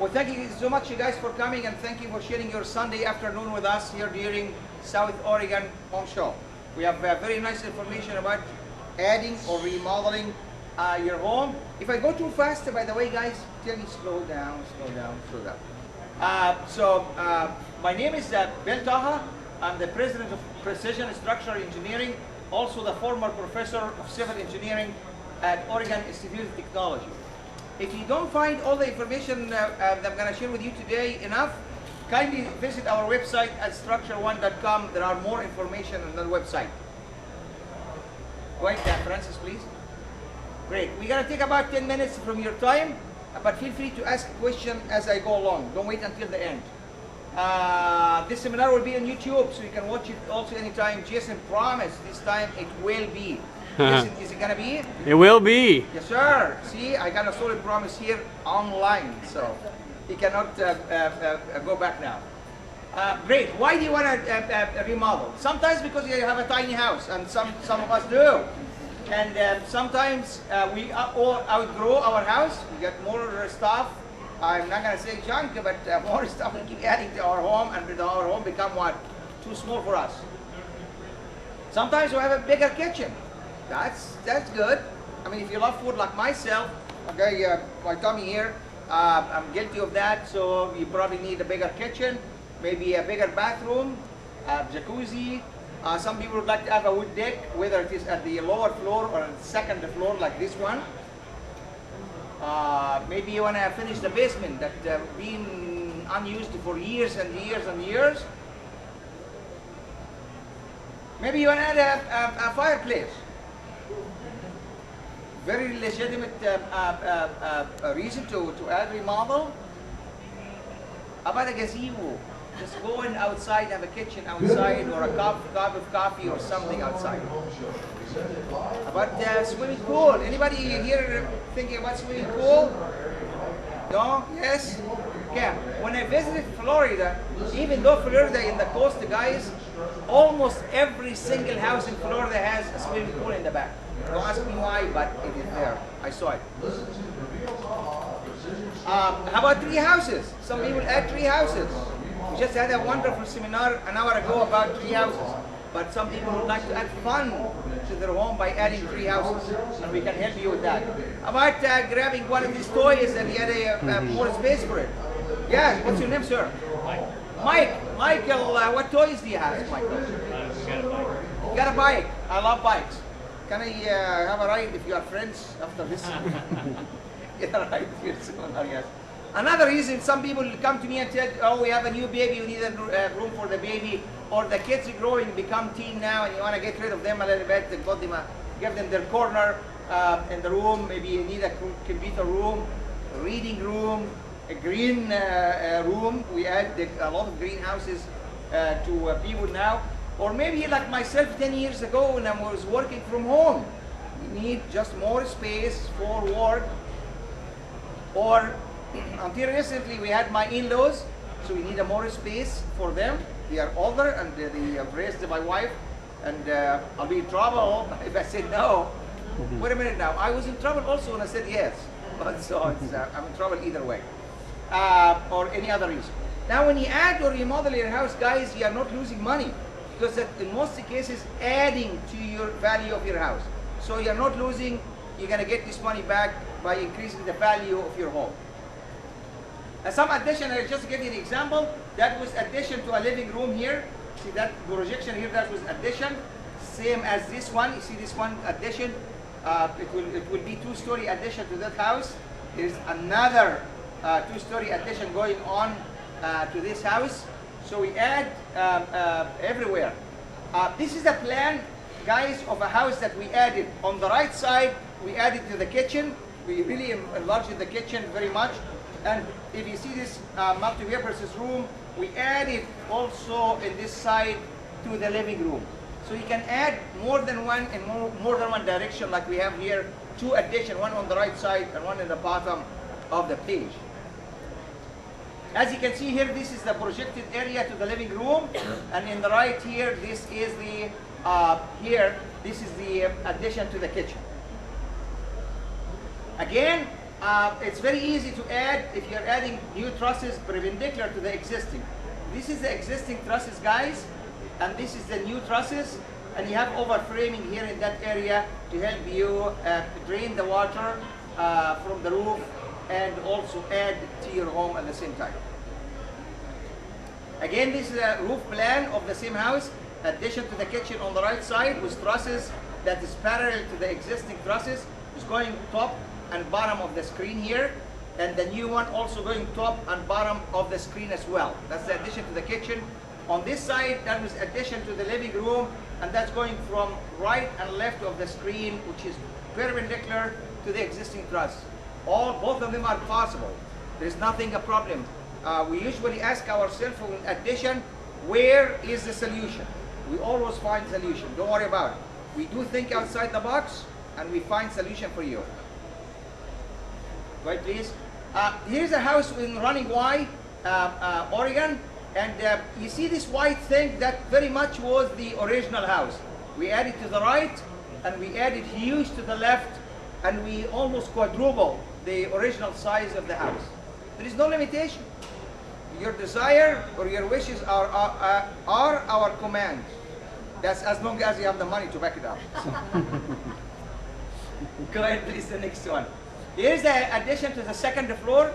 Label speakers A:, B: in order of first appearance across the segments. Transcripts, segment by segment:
A: Well, thank you so much, you guys, for coming, and thank you for sharing your Sunday afternoon with us here during South Oregon Home Show. We have very nice information about adding or remodeling your home. If I go too fast, by the way, guys, tell me slow down, slow down, slow down. My name is Bill Taha. I'm the president of Precision Structural Engineering, also the former professor of civil engineering at Oregon Institute of Technology. If you don't find all the information that I'm going to share with you today enough, kindly visit our website at structure1.com. There are more information on that website. Go ahead, Francis, please. Great. We're going to take about 10 minutes from your time, but feel free to ask a question as I go along. Don't wait until the end. This seminar will be on YouTube, so you can watch it also anytime. Jason promised this time it will be. Jason, is it going to be?
B: It will be.
A: Yes, sir. See, I got a solid promise here online, so he cannot go back now. Great. Why do you want to remodel? Sometimes because you have a tiny house, and some of us do. And sometimes we outgrow our house. We get more stuff. I'm not going to say junk, but more stuff we keep adding to our home, and our home become what? Too small for us. Sometimes we have a bigger kitchen. That's good. I mean, if you love food like myself, okay, my tummy here, I'm guilty of that. So you probably need a bigger kitchen, maybe a bigger bathroom, a jacuzzi. Some people would like to have a wood deck, whether it is at the lower floor or at the second floor like this one. Maybe you want to finish the basement that been unused for years and years and years. Maybe you want to add a fireplace. Very legitimate reason to add remodel. How about a gazebo? Just going outside, have a kitchen outside, or a cup of coffee or something outside. How about swimming pool? Anybody here thinking about swimming pool? No? Yes? Yeah. When I visited Florida, even though Florida in the coast, guys, almost every single house in Florida has a swimming pool in the back. Don't ask me why, but it is there. I saw it. How about tree houses? Some people add tree houses. We just had a wonderful seminar an hour ago about tree houses. But some people would like to add fun to their home by adding tree houses, and we can help you with that. How about grabbing one of these toys and get a more space for it? Yeah, what's your name, sir? Mike. Michael, what toys do you have, Michael? You got a bike. I love bikes. Can I have a ride if you are friends after this? Get a ride here soon, yes. Another reason some people come to me and tell, oh, we have a new baby, we need a room for the baby, or the kids are growing, become teen now, and you want to get rid of them a little bit and give them their corner in the room. Maybe you need a computer room, a reading room, a green room. We add a lot of greenhouses to people now. Or maybe like myself 10 years ago when I was working from home. You need just more space for work. Or until recently we had my in-laws, so we need a more space for them. They are older and they have raised my wife, and I'll be in trouble if I said no. Wait a minute now, I was in trouble also when I said yes. But so I'm in trouble either way, or any other reason. Now when you add or remodel your house, guys, you are not losing money, because that in most cases adding to your value of your house. So you're not losing, you're going to get this money back by increasing the value of your home. Some addition, I'll just give you an example. That was addition to a living room here. See that projection here, that was addition. Same as this one, you see this one addition. It will be two-story addition to that house. There's another two-story addition going on to this house. So we add everywhere. This is a plan, guys, of a house that we added. On the right side, we added to the kitchen. We really enlarged the kitchen very much. And if you see this multi-purpose room, we added also in this side to the living room. So you can add more than one in more than one direction, like we have here, two addition, one on the right side and one in the bottom of the page. As you can see here, this is the projected area to the living room, and in the right here, this is the this is the addition to the kitchen. Again, It's very easy to add if you're adding new trusses perpendicular to the existing. This is the existing trusses, guys, and this is the new trusses, and you have overframing here in that area to help you drain the water from the roof and also add to your home at the same time. Again, this is a roof plan of the same house, addition to the kitchen on the right side with trusses that is parallel to the existing trusses. It's going top and bottom of the screen here, and the new one also going top and bottom of the screen as well. That's the addition to the kitchen. On this side, that was addition to the living room, and that's going from right and left of the screen, which is perpendicular to the existing truss. Both of them are possible. There's nothing a problem. We usually ask ourselves for an addition, where is the solution? We always find solution. Don't worry about it. We do think outside the box, and we find solution for you. Right, please. Here's a house in Running Y, Oregon, and you see this white thing that very much was the original house. We added to the right, and we added huge to the left, and we almost quadrupled the original size of the house. There is no limitation. Your desire or your wishes are our command. That's as long as you have the money to back it up. Go ahead, please, the next one. Here's the addition to the second floor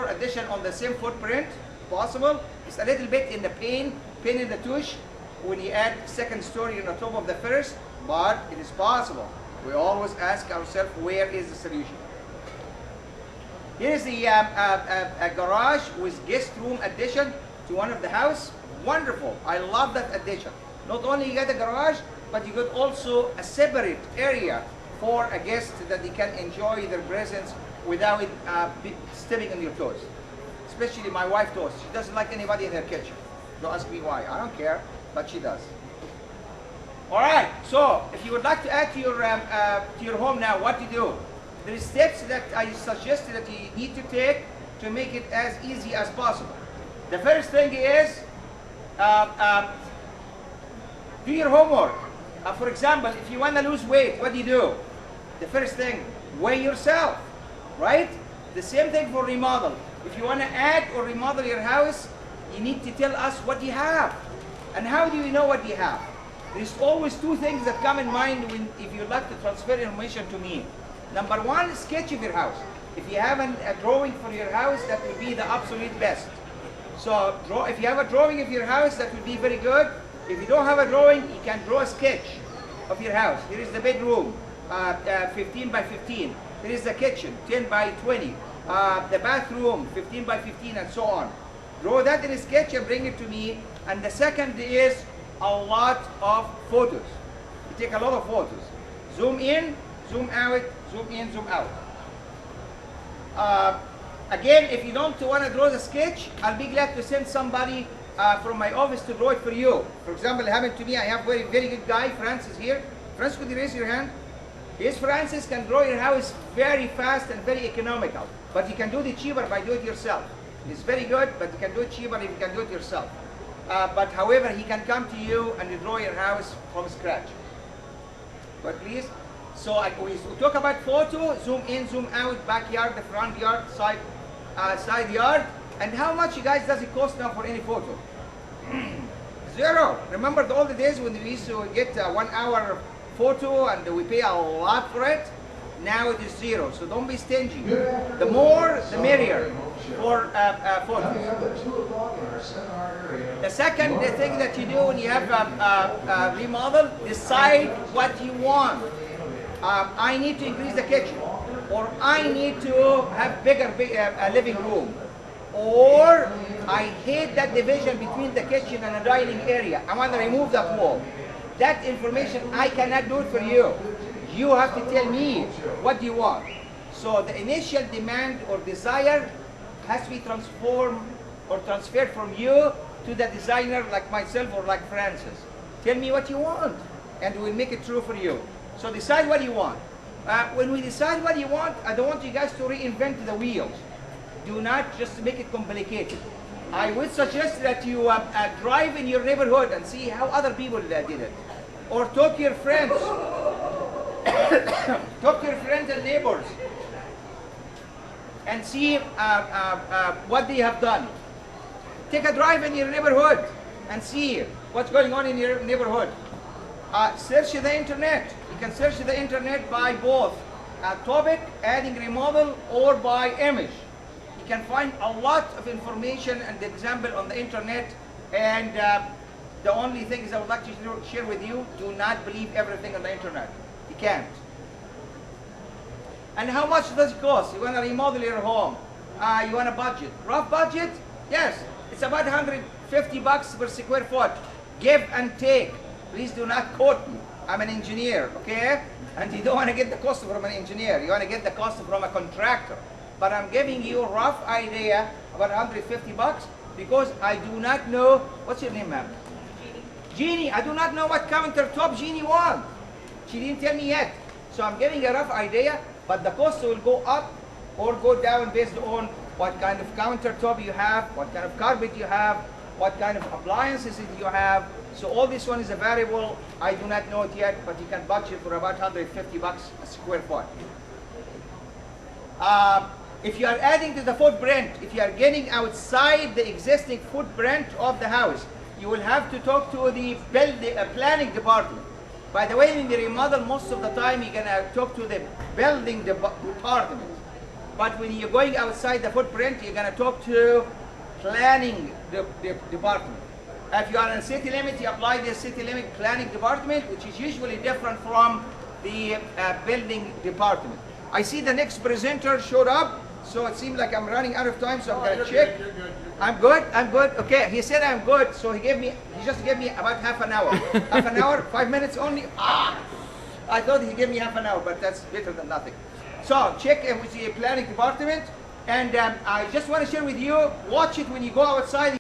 A: addition on the same footprint, possible. It's a little bit in the pain in the tush when you add second story on the top of the first, but it is possible. We always ask ourselves, where is the solution? Here's the a garage with guest room addition to one of the house. Wonderful, I love that addition. Not only you get a garage, but you get also a separate area for a guest that they can enjoy their presence without stepping on your toes. Especially my wife toes. She doesn't like anybody in her kitchen. Don't ask me why. I don't care, but she does. All right. So if you would like to add to your home now, what to do? There are steps that I suggest that you need to take to make it as easy as possible. The first thing is do your homework. For example, if you want to lose weight, what do? The first thing, weigh yourself, right? The same thing for remodel. If you want to add or remodel your house, you need to tell us what you have. And how do you know what you have? There's always two things that come in mind if you'd like to transfer information to me. Number one, sketch of your house. If you have a drawing for your house, that will be the absolute best. So if you have a drawing of your house, that will be very good. If you don't have a drawing, you can draw a sketch of your house. Here is the bedroom, 15 by 15. Here is the kitchen, 10 by 20. The bathroom, 15 by 15, and so on. Draw that in a sketch and bring it to me. And the second is a lot of photos. You take a lot of photos. Zoom in, zoom out, zoom in, zoom out. Again, if you don't want to draw the sketch, I'll be glad to send somebody from my office to draw it for you. For example, it happened to me. I have very good guy, Francis here. Francis, could you raise your hand? Yes, Francis can draw your house very fast and very economical. But you can do it cheaper by doing it yourself. It's very good, but you can do it cheaper if you can do it yourself. But however, he can come to you and you draw your house from scratch. But please, so we talk about photo, zoom in, zoom out, backyard, the front yard, side yard. And how much, you guys, does it cost now for any photo? Zero. Remember the old days when we used to get 1 hour photo and we pay a lot for it? Now it is zero, so don't be stingy. The more, the merrier for photos. The second thing that you do when you have a remodel, decide what you want. I need to increase the kitchen, or I need to have bigger living room, or I hate that division between the kitchen and the dining area. I want to remove that wall. That information, I cannot do it for you. You have to tell me what you want. So the initial demand or desire has to be transformed or transferred from you to the designer like myself or like Francis. Tell me what you want and we'll make it true for you. So decide what you want. When we decide what you want, I don't want you guys to reinvent the wheels. Do not just make it complicated. I would suggest that you drive in your neighborhood and see how other people did it. Or talk to your friends. Talk to your friends and neighbors. and see what they have done. Take a drive in your neighborhood and see what's going on in your neighborhood. Search the internet. You can search the internet by both topic, adding remodel, or by image. You can find a lot of information and example on the internet, and the only thing is I would like to share with you, do not believe everything on the internet. You can't. And how much does it cost? You want to remodel your home. You want a budget. Rough budget? Yes. It's about 150 bucks per square foot. Give and take. Please do not quote me. I'm an engineer, okay? And you don't want to get the cost from an engineer. You want to get the cost from a contractor. But I'm giving you a rough idea about 150 bucks because I do not know. What's your name, ma'am? Jeannie. I do not know what countertop Jeannie wants. She didn't tell me yet. So I'm giving a rough idea, but the cost will go up or go down based on what kind of countertop you have, what kind of carpet you have, what kind of appliances you have. So all this one is a variable. I do not know it yet, but you can budget for about 150 bucks a square foot. If you are adding to the footprint, if you are getting outside the existing footprint of the house, you will have to talk to the planning department. By the way, in the remodel, most of the time you're gonna talk to the building department. But when you're going outside the footprint, you're gonna talk to planning department. If you are in city limit, you apply the city limit planning department, which is usually different from the building department. I see the next presenter showed up, so it seems like I'm running out of time, so I'm gonna check.
B: You're good.
A: I'm good. I'm good. Okay, he said I'm good, so he just gave me about half an hour. Half an hour, 5 minutes only. I thought he gave me half an hour, but that's better than nothing. So check with the planning department, and I just want to share with you. Watch it when you go outside.